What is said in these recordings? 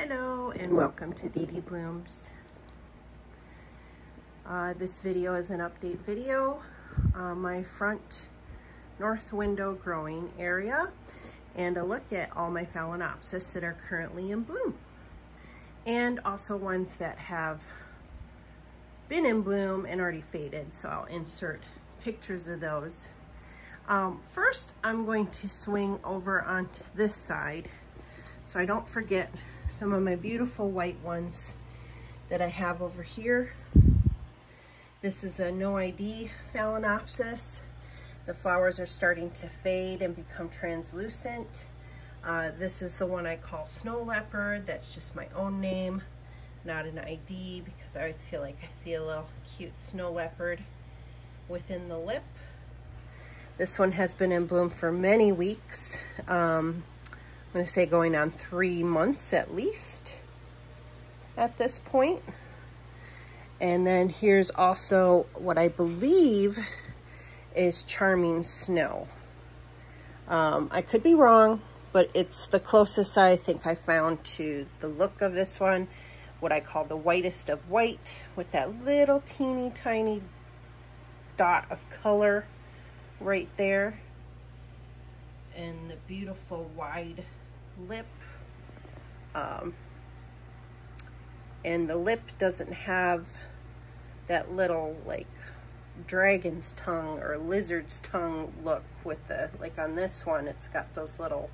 Hello and welcome to Dee Dee Blooms. This video is an update video on my front north window growing area and a look at all my Phalaenopsis that are currently in bloom, and also ones that have been in bloom and already faded, so I'll insert pictures of those. First, I'm going to swing over onto this side so I don't forget some of my beautiful white ones that I have over here. This is a no ID Phalaenopsis. The flowers are starting to fade and become translucent. This is the one I call Snow Leopard. That's just my own name, not an ID, because I always feel like I see a little cute snow leopard within the lip. This one has been in bloom for many weeks. I'm going to say going on 3 months at least at this point. And then here's also what I believe is Charming Snow. I could be wrong, but it's the closest I think I found to the look of this one, what I call the whitest of white, with that little teeny tiny dot of color right there, and the beautiful wide lip. And the lip doesn't have that little like dragon's tongue or lizard's tongue look with the, like on this one, it's got those little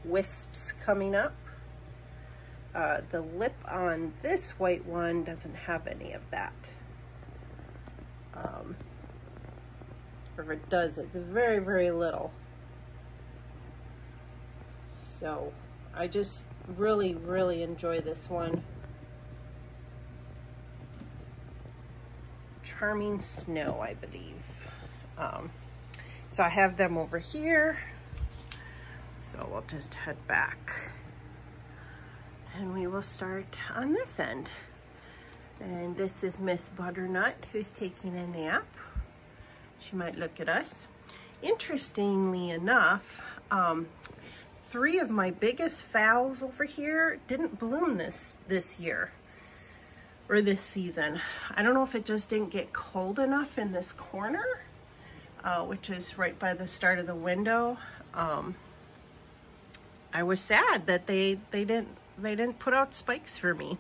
wisps coming up. The lip on this white one doesn't have any of that. Or if it does, it's very, very little. So I just really, really enjoy this one. Charming Snow, I believe. So I have them over here. So we'll just head back and we will start on this end. And this is Miss Butternut, who's taking a nap. She might look at us. Interestingly enough, 3 of my biggest Phals over here didn't bloom this year, or this season. I don't know if it just didn't get cold enough in this corner, which is right by the start of the window. I was sad that they didn't put out spikes for me.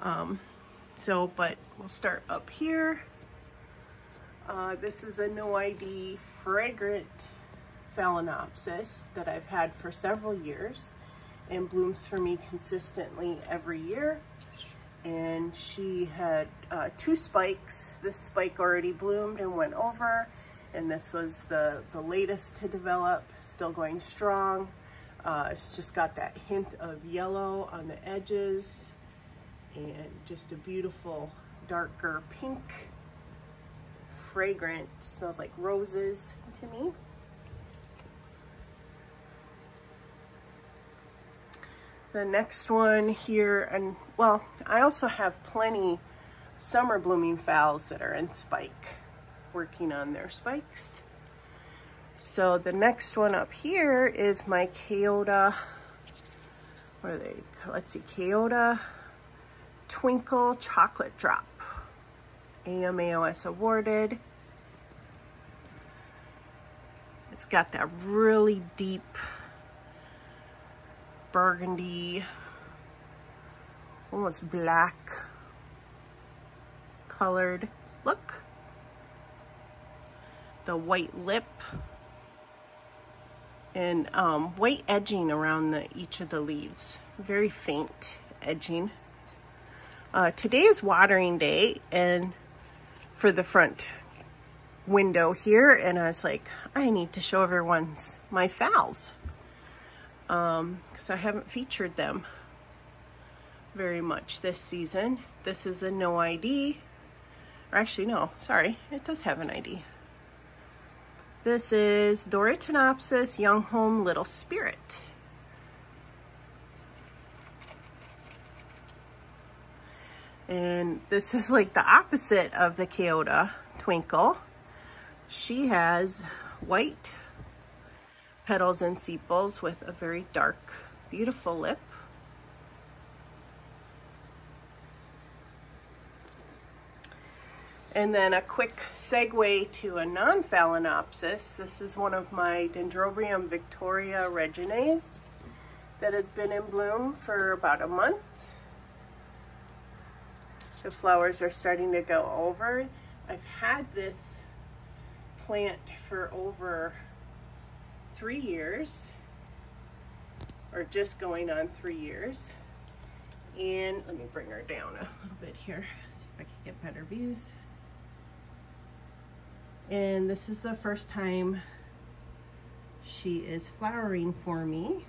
But we'll start up here. This is a no ID fragrant Phalaenopsis that I've had for several years and blooms for me consistently every year. And she had 2 spikes. This spike already bloomed and went over, and this was the latest to develop, still going strong. It's just got that hint of yellow on the edges and just a beautiful darker pink, fragrant, smells like roses to me. The next one here, and well, I also have plenty summer blooming Phals that are in spike, working on their spikes. So the next one up here is my Kyoto, what are they? Let's see, Kyoto Twinkle Chocolate Drop, AMAOS awarded. It's got that really deep burgundy, almost black colored look. The white lip and white edging around each of the leaves, very faint edging. Today is watering day and for the front window here, and I was like, I need to show everyone my Phals, because I haven't featured them very much this season. This is a no ID, or actually no, sorry, it does have an ID. This is Doritonopsis Young Home Little Spirit. And this is like the opposite of the Kyoto Twinkle. She has white petals and sepals with a very dark, beautiful lip. And then a quick segue to a non-Phalaenopsis. This is one of my Dendrobium Victoria Regines that has been in bloom for about a month. The flowers are starting to go over. I've had this plant for over 3 years, or just going on 3 years. And let me bring her down a little bit here, see if I can get better views. And this is the first time she is flowering for me.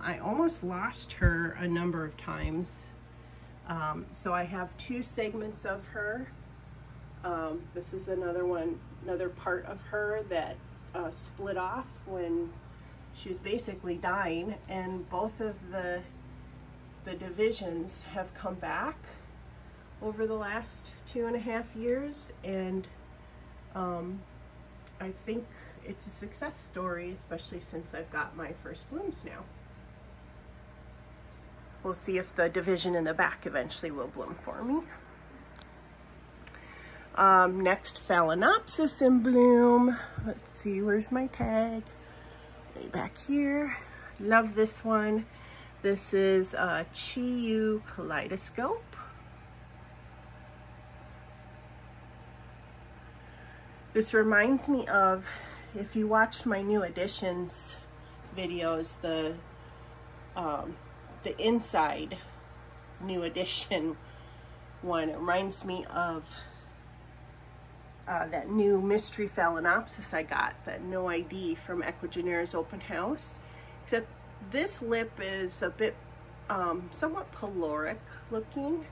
I almost lost her a number of times. So I have 2 segments of her. This is another part of her that split off when she was basically dying, and both of the divisions have come back over the last 2.5 years, and I think it's a success story, especially since I've got my first blooms now. We'll see if the division in the back eventually will bloom for me. Next Phalaenopsis in bloom. Let's see, where's my tag? Way back here. Love this one. This is Chi-Yu Kaleidoscope. This reminds me of, if you watched my new additions videos, the inside new edition one. It reminds me of that new mystery Phalaenopsis I got, that No ID from Ecuagenera's open house. Except this lip is a bit somewhat peloric looking,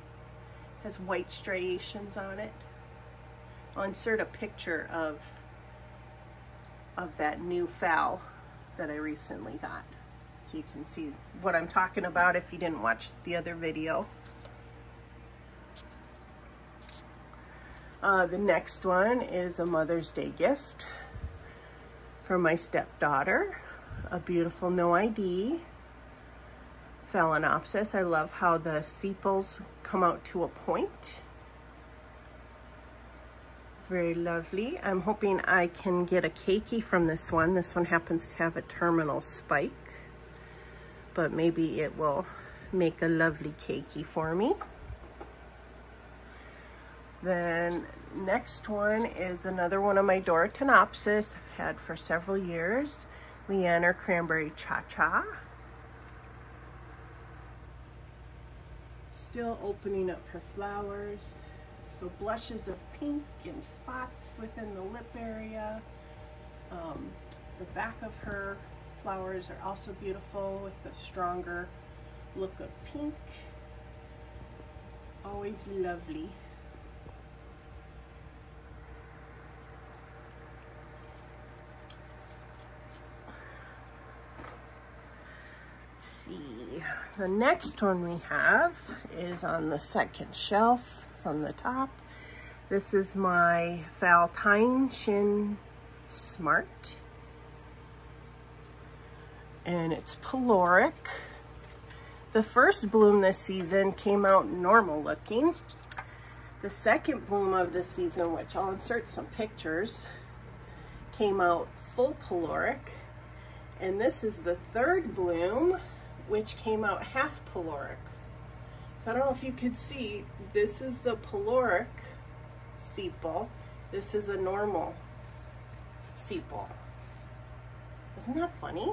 has white striations on it. I'll insert a picture of that new phal that I recently got, so you can see what I'm talking about if you didn't watch the other video. The next one is a Mother's Day gift from my stepdaughter, a beautiful No ID Phalaenopsis. I love how the sepals come out to a point. Very lovely. I'm hoping I can get a keiki from this one. This one happens to have a terminal spike, but maybe it will make a lovely keiki for me. Then next one is another one of my Dorotenopsis I've had for several years, Leander Cranberry Cha-Cha. Still opening up her flowers. So blushes of pink and spots within the lip area. The back of her flowers are also beautiful with a stronger look of pink. Always lovely. See, the next one we have is on the second shelf from the top. This is my Phal Tine Shin Smart, and it's peloric. The first bloom this season came out normal looking. The second bloom of this season, which I'll insert some pictures, came out full peloric, and this is the third bloom, which came out half peloric. So I don't know if you could see, this is the peloric sepal. This is a normal sepal. Isn't that funny?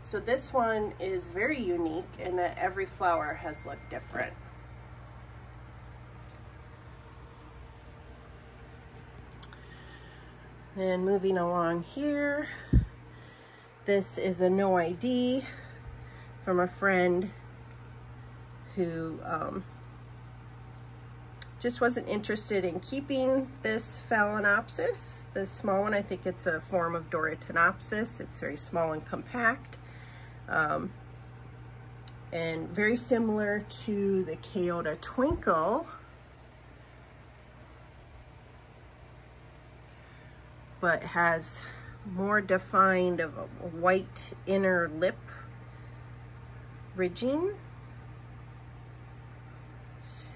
So this one is very unique in that every flower has looked different. Then moving along here, this is a No ID from a friend who just wasn't interested in keeping this Phalaenopsis. This small one, I think it's a form of Dorotenopsis. It's very small and compact. And very similar to the Kyoto Twinkle, but has more defined of a white inner lip ridging.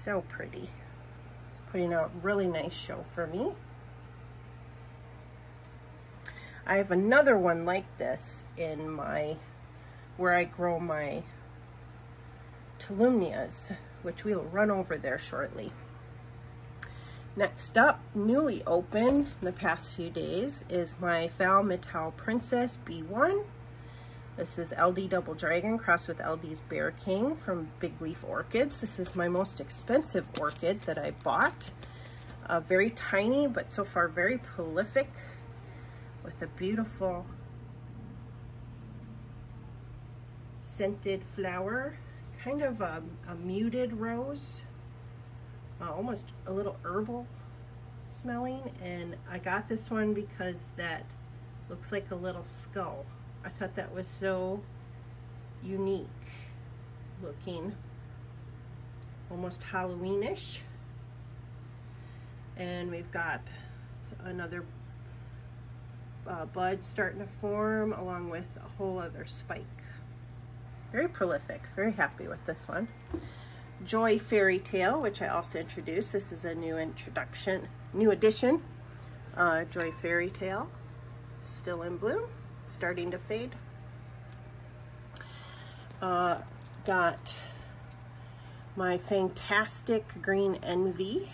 So pretty. Putting out a really nice show for me. I have another one like this in where I grow my Tolumnias, which we'll run over there shortly. Next up, newly opened in the past few days, is my Phal Metal Princess B1. This is LD Double Dragon crossed with LD's Bear King from Big Leaf Orchids. This is my most expensive orchid that I bought. Very tiny, but so far very prolific, with a beautiful scented flower, kind of a muted rose, almost a little herbal smelling. And I got this one because that looks like a little skull. I thought that was so unique looking, almost Halloweenish. And we've got another bud starting to form, along with a whole other spike. Very prolific, very happy with this one. Joy Fairy Tale, which I also introduced. This is a new addition. Joy Fairy Tale, still in bloom, starting to fade. Got my fantastic Green Envy.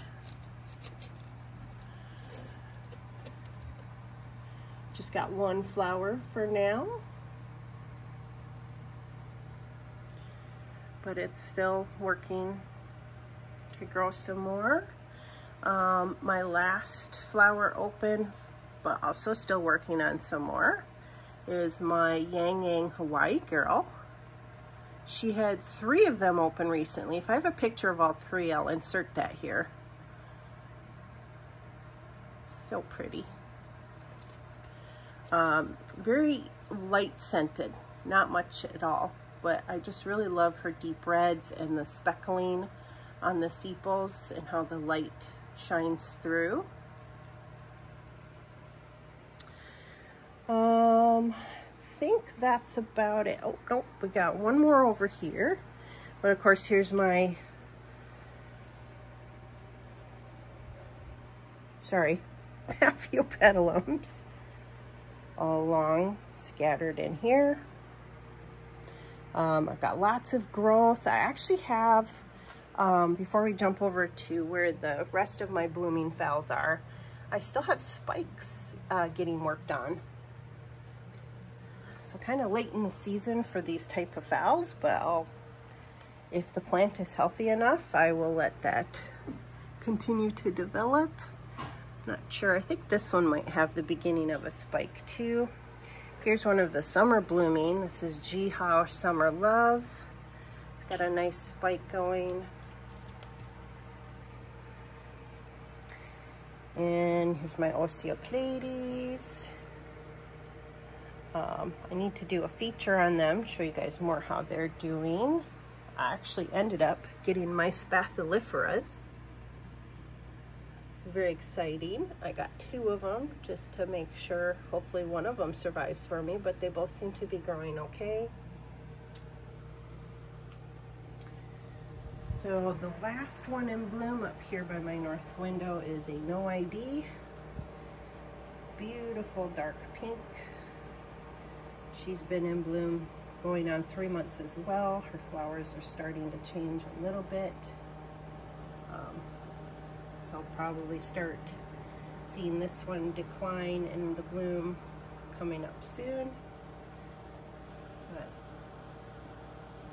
Just got one flower for now, but it's still working to grow some more. My last flower open, but also still working on some more, is my Yang Yang Hawaii Girl. She had 3 of them open recently. If I have a picture of all 3, I'll insert that here. So pretty. Very light scented, not much at all, but I just really love her deep reds and the speckling on the sepals and how the light shines through. I think that's about it. Oh, nope, we got one more over here. But of course, here's my, Paphiopedilums. All along, scattered in here. I've got lots of growth. I actually have, before we jump over to where the rest of my blooming phals are, I still have spikes getting worked on. So kind of late in the season for these type of phals, but if the plant is healthy enough, I will let that continue to develop. Not sure. I think this one might have the beginning of a spike too. Here's one of the summer blooming. This is Jihao Summer Love. It's got a nice spike going. And here's my Osteoclades. I need to do a feature on them, show you guys more how they're doing. I actually ended up getting my Spathiliferas. Very exciting. I got 2 of them just to make sure. Hopefully one of them survives for me, but they both seem to be growing okay. So the last one in bloom up here by my north window is a No ID. Beautiful dark pink. She's been in bloom going on 3 months as well. Her flowers are starting to change a little bit. So I'll probably start seeing this one decline in the bloom coming up soon. But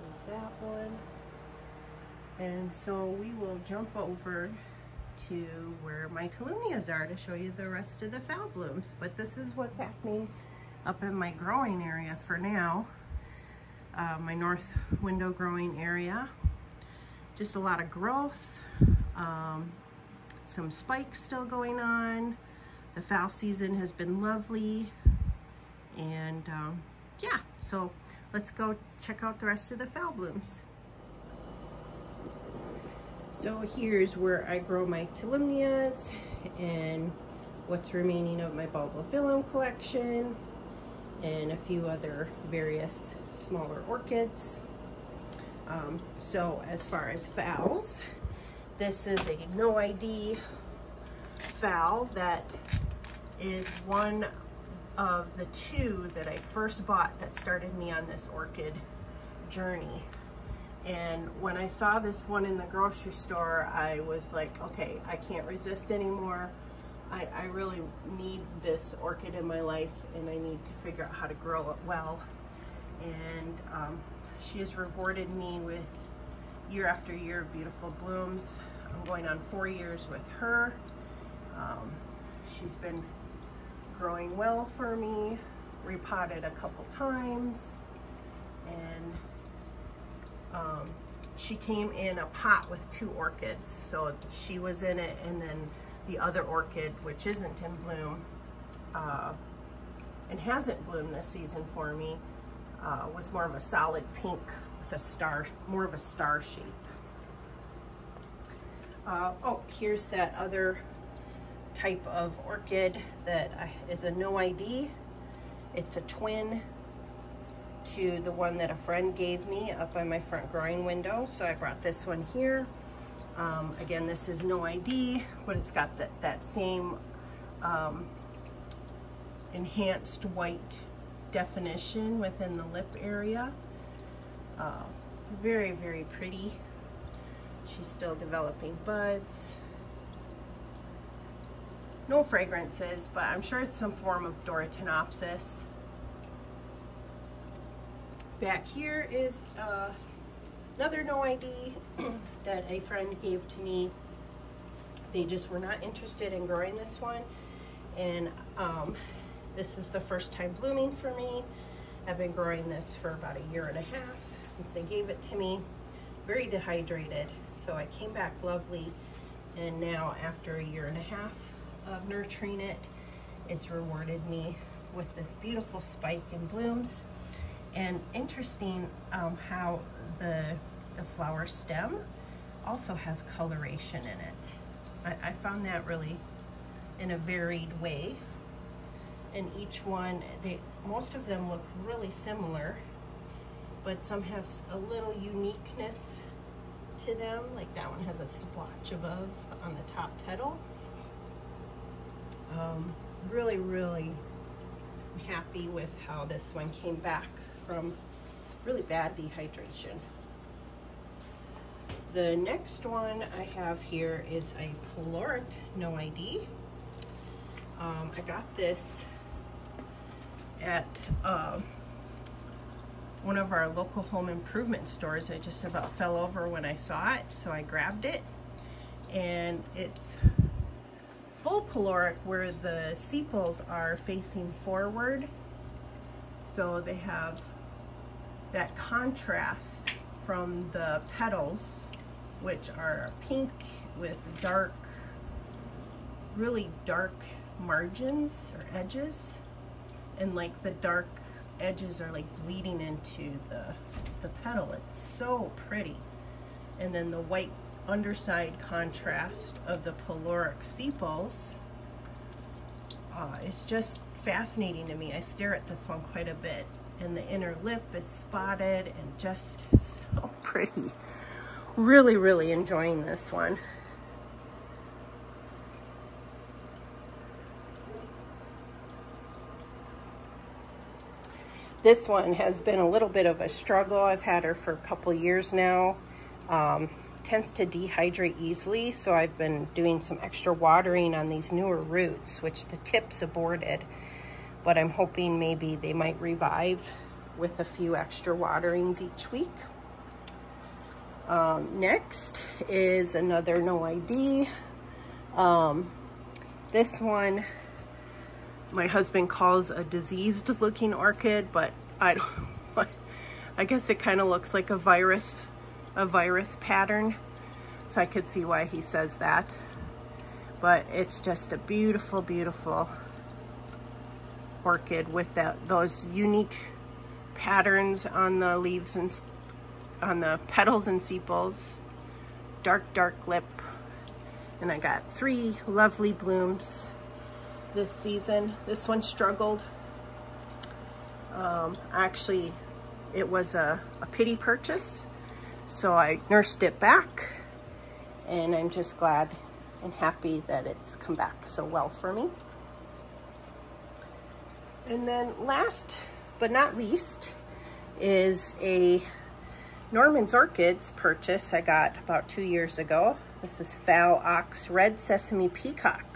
there's that one. And so we will jump over to where my Tolumnias are to show you the rest of the phal blooms. But this is what's happening up in my growing area for now. My north window growing area. Just a lot of growth. Some spikes still going on. The phal season has been lovely. And yeah, so let's go check out the rest of the phal blooms. So here's where I grow my Tolumnias and what's remaining of my bulbophyllum collection and a few other various smaller orchids. So as far as phals, This is a no ID Phal that is one of the two that I first bought that started me on this orchid journey. And when I saw this one in the grocery store, I was like, okay, I can't resist anymore. I really need this orchid in my life, and I need to figure out how to grow it well. And she has rewarded me with year after year of beautiful blooms. I'm going on 4 years with her. She's been growing well for me, repotted a couple times, and she came in a pot with 2 orchids. So she was in it, and then the other orchid, which isn't in bloom and hasn't bloomed this season for me, was more of a solid pink with a star, more of a star shape. Oh, here's that other type of orchid that is a no ID. It's a twin to the one that a friend gave me up by my front growing window, so I brought this one here. Again, this is no ID, but it's got that same enhanced white definition within the lip area. Very, very pretty. She's still developing buds. No fragrances, but I'm sure it's some form of Dorotenopsis. Back here is another no ID that a friend gave to me. They just were not interested in growing this one, and this is the first time blooming for me. I've been growing this for about 1.5 years since they gave it to me. Very dehydrated, so it came back lovely, and now after 1.5 years of nurturing it, it's rewarded me with this beautiful spike in blooms. And interesting how the flower stem also has coloration in it. I found that really in a varied way. And each one, most of them look really similar, but some have a little uniqueness to them. Like that one has a splotch above on the top petal. Really, really happy with how this one came back from really bad dehydration. The next one I have here is a Poloric no ID. I got this at one of our local home improvement stores. I just about fell over when I saw it, so I grabbed it. And it's full Poloric where the sepals are facing forward. So they have that contrast from the petals, which are pink with dark, really dark margins or edges, and like the dark edges are like bleeding into the petal. It's so pretty. And then the white underside contrast of the Poloric sepals is just fascinating to me. I stare at this one quite a bit, and the inner lip is spotted and just so pretty. Really, really enjoying this one. This one has been a little bit of a struggle. I've had her for a couple years now. Tends to dehydrate easily, so I've been doing some extra watering on these newer roots, which the tips aborted, but I'm hoping maybe they might revive with a few extra waterings each week. Next is another no ID. This one my husband calls a diseased looking orchid, but I guess it kind of looks like a virus pattern, so I could see why he says that. But it's just a beautiful, beautiful orchid with those unique patterns on the leaves and on the petals and sepals. Dark lip, and I got 3 lovely blooms this season. This one struggled. Actually, it was a pity purchase, so I nursed it back, and I'm just glad and happy that it's come back so well for me. And then last but not least is a Norman's Orchids purchase I got about 2 years ago. This is Phals Red Sesame Peacock.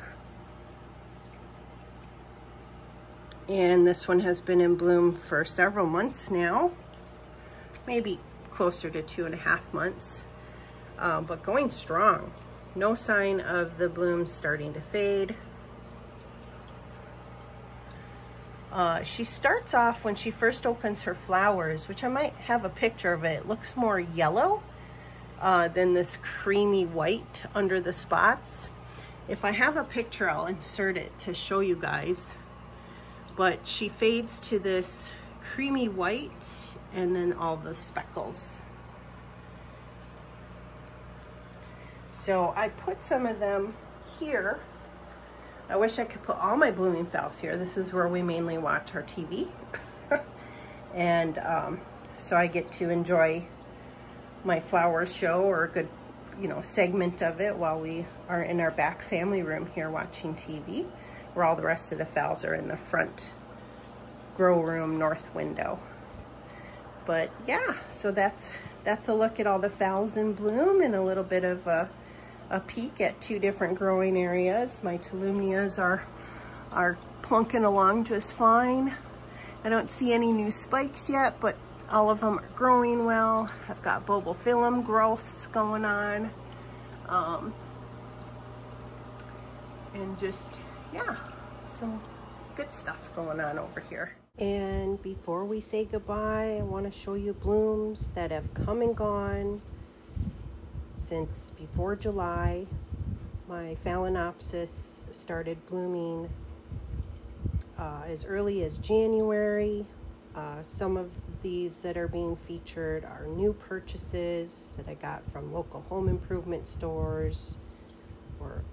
And this one has been in bloom for several months now, maybe closer to 2.5 months, but going strong. No sign of the blooms starting to fade. She starts off, when she first opens her flowers, which I might have a picture of it, it looks more yellow than this creamy white under the spots. If I have a picture, I'll insert it to show you guys. But she fades to this creamy white and then all the speckles. So I put some of them here. I wish I could put all my blooming phals here. This is where we mainly watch our TV. And so I get to enjoy my flowers show, or a good, segment of it, while we are in our back family room here watching TV, where all the rest of the phals are in the front grow room north window. But yeah, so that's a look at all the phals in bloom, and a little bit of a peek at 2 different growing areas. My Tolumnias are plunking along just fine. I don't see any new spikes yet, but all of them are growing well. I've got bulbophyllum growths going on. And just, yeah, some good stuff going on over here. And before we say goodbye, I want to show you blooms that have come and gone since before July. My Phalaenopsis started blooming as early as January. Some of these that are being featured are new purchases that I got from local home improvement stores or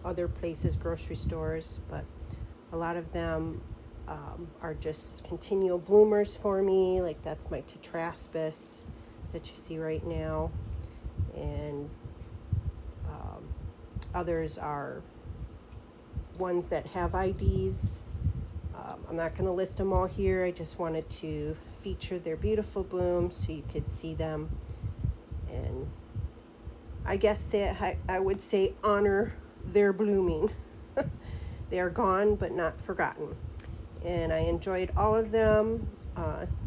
other places, grocery stores, but a lot of them are just continual bloomers for me. Like that's my Tetraspis that you see right now, and others are ones that have IDs. I'm not going to list them all here. I just wanted to feature their beautiful blooms so you could see them, and I guess that I would say honor their blooming. They are gone but not forgotten, and I enjoyed all of them.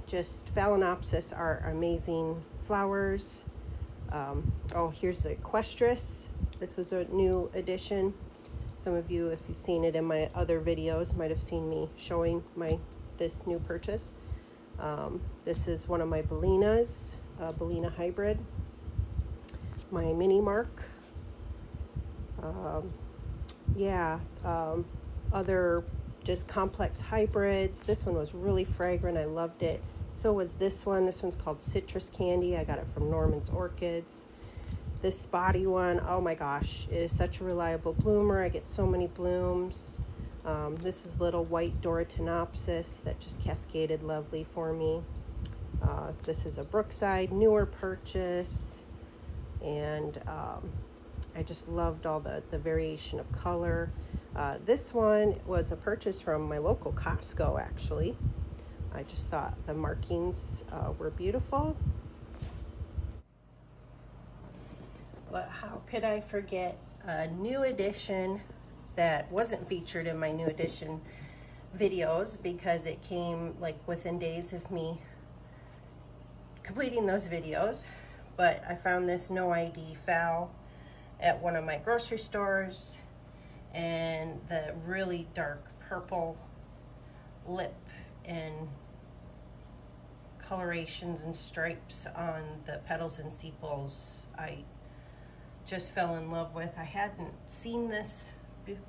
Just Phalaenopsis are amazing flowers. Oh, here's the Equestris. This is a new addition. Some of you, if you've seen it in my other videos, might have seen me showing this new purchase. This is one of my Bellinas, Bellina hybrid. My Mini Mark. Other just complex hybrids. This one was really fragrant. I loved it. So was this one. This one's called Citrus Candy. I got it from Norman's Orchids. This spotty one, oh my gosh, it is such a reliable bloomer. I get so many blooms. This is little white Dorotenopsis that just cascaded lovely for me. This is a Brookside, newer purchase. And I just loved all the variation of color. This one was a purchase from my local Costco, actually. I just thought the markings were beautiful. But how could I forget a new addition that wasn't featured in my new edition videos, because it came like within days of me completing those videos. But I found this no ID phal at one of my grocery stores, and the really dark purple lip and colorations and stripes on the petals and sepals, I just fell in love with. I hadn't seen this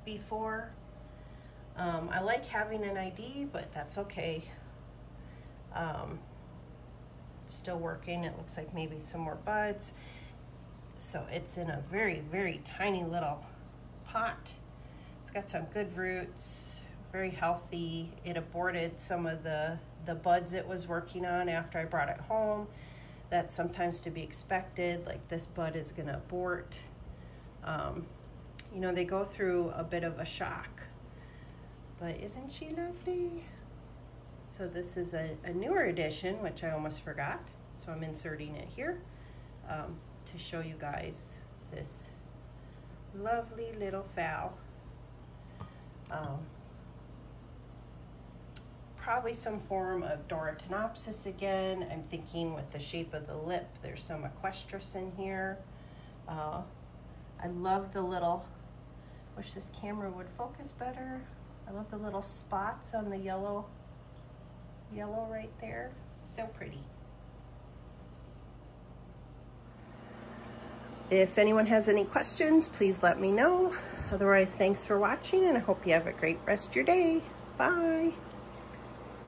before. I like having an ID, but that's okay. Still working. It looks like maybe some more buds. So it's in a very, very tiny little pot. It's got some good roots, very healthy. It aborted some of the buds it was working on after I brought it home. That's sometimes to be expected. Like this bud is gonna abort You know, they go through a bit of a shock, but isn't she lovely? So this is a newer edition, which I almost forgot. So I'm inserting it here to show you guys this lovely little phal. Probably some form of Doratonopsis again. I'm thinking with the shape of the lip, there's some equestris in here. I love the little, wish this camera would focus better. I love the little spots on the yellow right there. So pretty. If anyone has any questions, please let me know. Otherwise, thanks for watching, and I hope you have a great rest of your day. Bye.